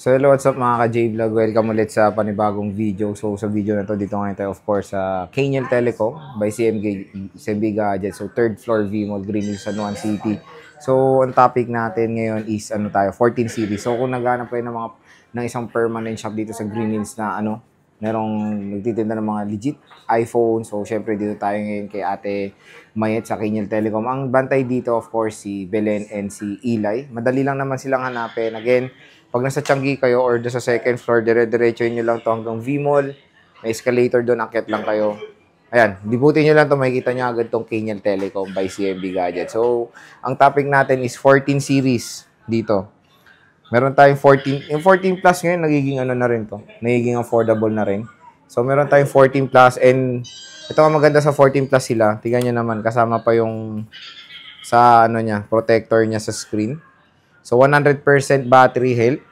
So hello, what's up mga ka-J-Vlog? Welcome ulit sa panibagong video. So sa video na to, dito ngayon tayo of course sa Kaniel Telecom by CMB Gadget. So third floor V-Mall, Green Hills, San Juan City. So ang topic natin ngayon is 14 series. So kung naghanap kayo ng isang permanent shop dito sa Green Hills na merong nagtitinda ng mga legit iPhone. So syempre dito tayo ngayon kay Ate Mayet sa Kaniel Telecom. Ang bantay dito of course si Belen and si Eli. Madali lang naman silang hanapin. Again, pag nasa Changi kayo or doon sa second floor, dire-diretso nyo lang to hanggang V-Mall. May escalator doon, akyat lang kayo. Ayan, libutin nyo lang to, makikita nyo agad tong Kaniel Telecom by CMB Gadget. So, ang topic natin is 14 series dito. Meron tayong 14, yung 14 plus ngayon, nagiging na rin to. Nagiging affordable na rin. So, meron tayong 14 plus and ito ang maganda sa 14 plus sila. Tingnan nyo naman, kasama pa yung sa protector niya sa screen. So, 100% battery health.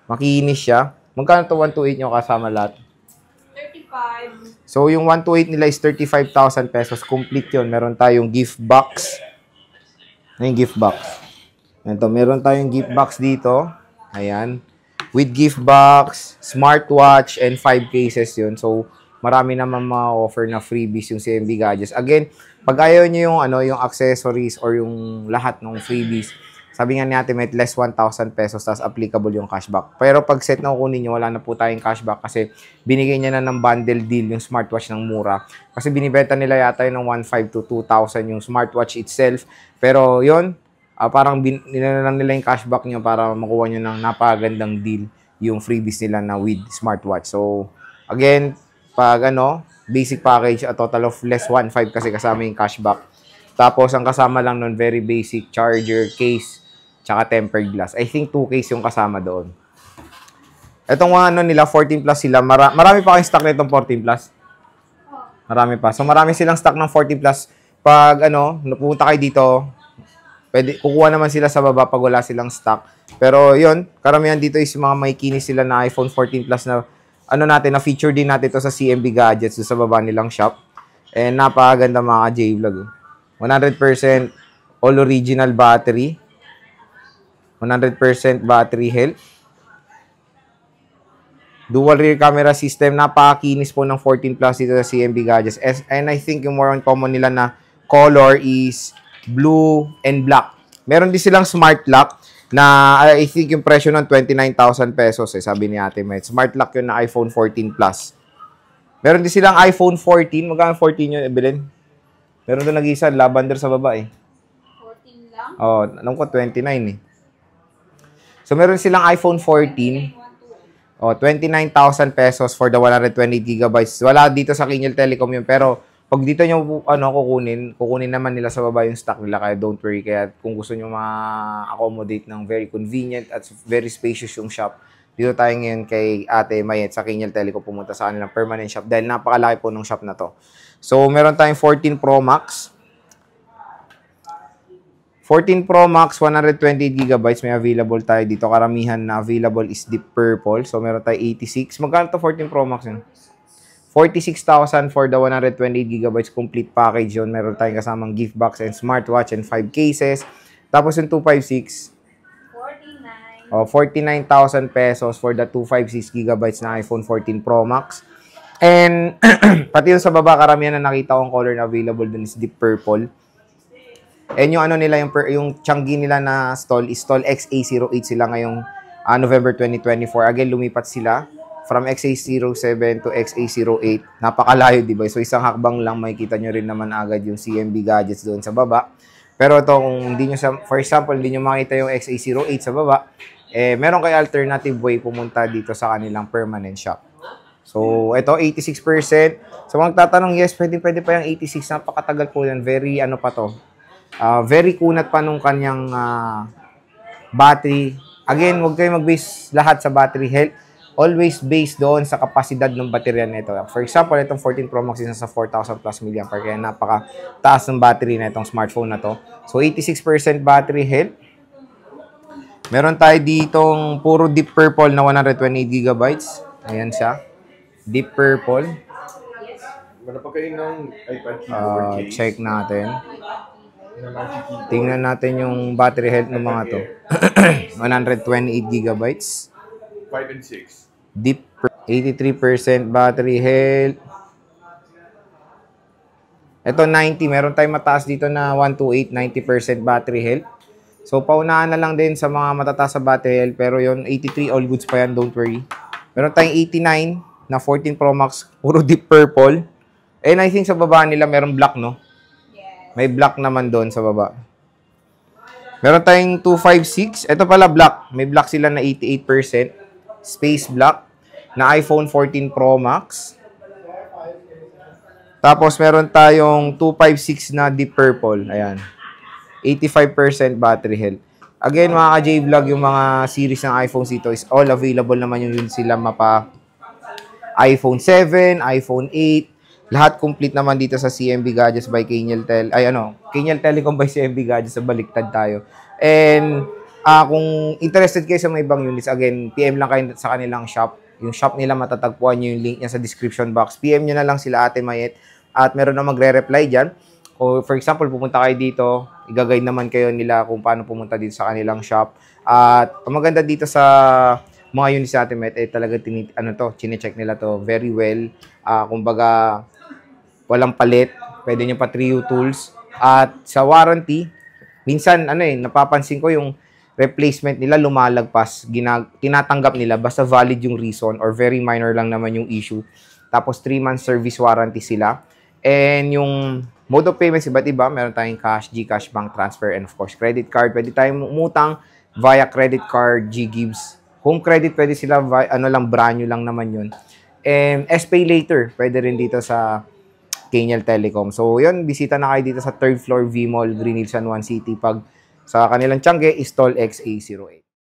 Makinis siya. Magkano to 128 nyo kasama lahat? 35. So, yung 128 nila is 35,000 pesos. Complete yun. Meron tayong gift box. Ano yung gift box? Ito, meron tayong gift box dito. Ayan. With gift box, smartwatch, and 5 cases yun. So, marami naman ma-offer na freebies yung CMB Gadgets. Again, pag ayaw nyo yung accessories or yung lahat ng freebies, sabi nga natin may less 1,000 pesos tapos applicable yung cashback. Pero pag set na kukunin nyo, wala na po tayong cashback kasi binigay niya na ng bundle deal yung smartwatch ng mura. Kasi binibenta nila yata yung 1,500 to 2,000 yung smartwatch itself. Pero yun, parang nila lang nila yung cashback nyo para makuha nyo ng napakagandang deal yung freebies nila na with smartwatch. So, again, pag basic package, a total of less 1,500 kasi kasama yung cashback. Tapos, ang kasama lang nun, very basic charger, case, tsaka tempered glass. I think 2 case yung kasama doon. Etong nila, 14 plus sila. Marami pa kayong stock nitong 14 plus? Marami pa. So, marami silang stock ng 14 plus. Pag, napunta kayo dito, pwede, kukuha naman sila sa baba pag wala silang stock. Pero, yun, karamihan dito is mga may kinis sila na iPhone 14 plus na, na feature din natin to sa CMB Gadgets sa baba nilang shop. And, napakaganda mga J-Vlog. 100% all original battery. 100% battery health. Dual rear camera system. Napakakinis po ng 14 plus dito sa CMB Gadgets. And I think yung more on common nila na color is blue and black. Meron din silang smart lock na I think yung presyo ng 29,000 pesos sabi ni Ate Met. Smart lock yun na iPhone 14 plus. Meron din silang iPhone 14. Magkano 14 yun, Evelyn? Meron doon nag-isa, lavender sa baba 14 lang? Oh, alam ko 29 So, meron silang iPhone 14. Oh, 29,000 pesos for the 120 gigabytes. Wala dito sa Kaniel Telecom yun. Pero, pag dito nyo kukunin naman nila sa baba yung stock nila. Kaya don't worry. Kaya kung gusto nyo ma-accommodate ng very convenient at very spacious yung shop, dito tayo ngayon kay Ate Mayet sa Kaniel Telecom pumunta sa kanilang permanent shop dahil napakalaki po ng shop na to. So, meron tayong 14 Pro Max. 14 Pro Max, 128 gigabytes. May available tayo dito. Karamihan na available is Deep Purple. So, meron tayo 86. Magkano to 14 Pro Max yun? 46,000 for the 128 gigabytes complete package yun. Meron tayong kasamang gift box and smartwatch and 5 cases. Tapos yung 256. 49. 49,000 pesos for the 256 gigabytes na iPhone 14 Pro Max. And, pati yung sa baba, karamihan na nakita kong color na available dun is Deep Purple. And yung nila, yung Changi nila na stall is stall XA08 sila ngayong November 2024. Again, lumipat sila from XA07 to XA08. Napakalayo, di ba? So, isang hakbang lang, makikita nyo rin naman agad yung CMB Gadgets doon sa baba. Pero ito, kung hindi nyo, for example, hindi nyo makita yung XA08 sa baba, meron kayo alternative way pumunta dito sa kanilang permanent shop. So, ito, 86%. So, magtatanong, yes, pwede pa yung 86. Napakatagal po yan. Very, pa to. Very kunat pa nung kanyang battery. Again, huwag kayo mag-base lahat sa battery health. Always based doon sa kapasidad ng baterya nito. For example, itong 14 Pro Max is nasa 4,000 plus mAh. Kaya napaka-taas ng battery na itong smartphone na to. So, 86% battery health. Meron tayo ditong puro Deep Purple na 128 gigabytes. Ayan siya. Deep Purple. Wala pa kayo ng iPad Check natin. Tingnan natin yung battery health ng mga to. 128 gigabytes. 5 and 6. Deep 83% battery health. Ito 90, meron tayong mataas dito na 128, 90% battery health. So paunahan na lang din sa mga matataas sa battery health, pero yon 83 all goods pa yan, don't worry. Meron tayong 89 na 14 Pro Max, puro deep purple. And I think sa baba nila meron black, no? Yes. May black naman doon sa baba. Meron tayong 256. Ito pala black. May black sila na 88%. Space black na iPhone 14 Pro Max. Tapos meron tayong 256 na deep purple. Ayan. 85% battery health. Again, mga ka-J-Vlog, yung mga series ng iPhones dito is all available naman yung yun sila mapa iPhone 7, iPhone 8. Lahat complete naman dito sa CMB Gadgets by Kenyal Kenyal Telecom by CMB Gadgets, sa baliktad tayo. And kung interested kayo sa mga ibang units, again, PM lang kayo sa kanilang shop. Yung shop nila matatagpuan nyo yung link niya sa description box. PM nyo na lang sila Ate Mayet at meron na magre-reply dyan. O for example, pupunta kayo dito, i-guide naman kayo nila kung paano pumunta dito sa kanilang shop. At ang maganda dito sa mga units natin, talaga chine-check nila to very well. Kumbaga, walang palit, pwede nyo pa 3U tools. At sa warranty, minsan, napapansin ko yung replacement nila lumalagpas, tinatanggap nila, basta valid yung reason or very minor lang naman yung issue. Tapos 3 months service warranty sila. And yung mode of payments, iba't iba. Meron tayong cash, GCash, bank transfer, and of course, credit card. Pwede tayong umutang via credit card, GGives. Home credit, pwede sila, brand new lang naman yun. And SPay later, pwede rin dito sa Kenyal Telecom. So, yun, bisita na kayo dito sa 3rd floor V-Mall, Green Hills, San Juan City. Pag sa kanilang tiyangge, Stall XA08.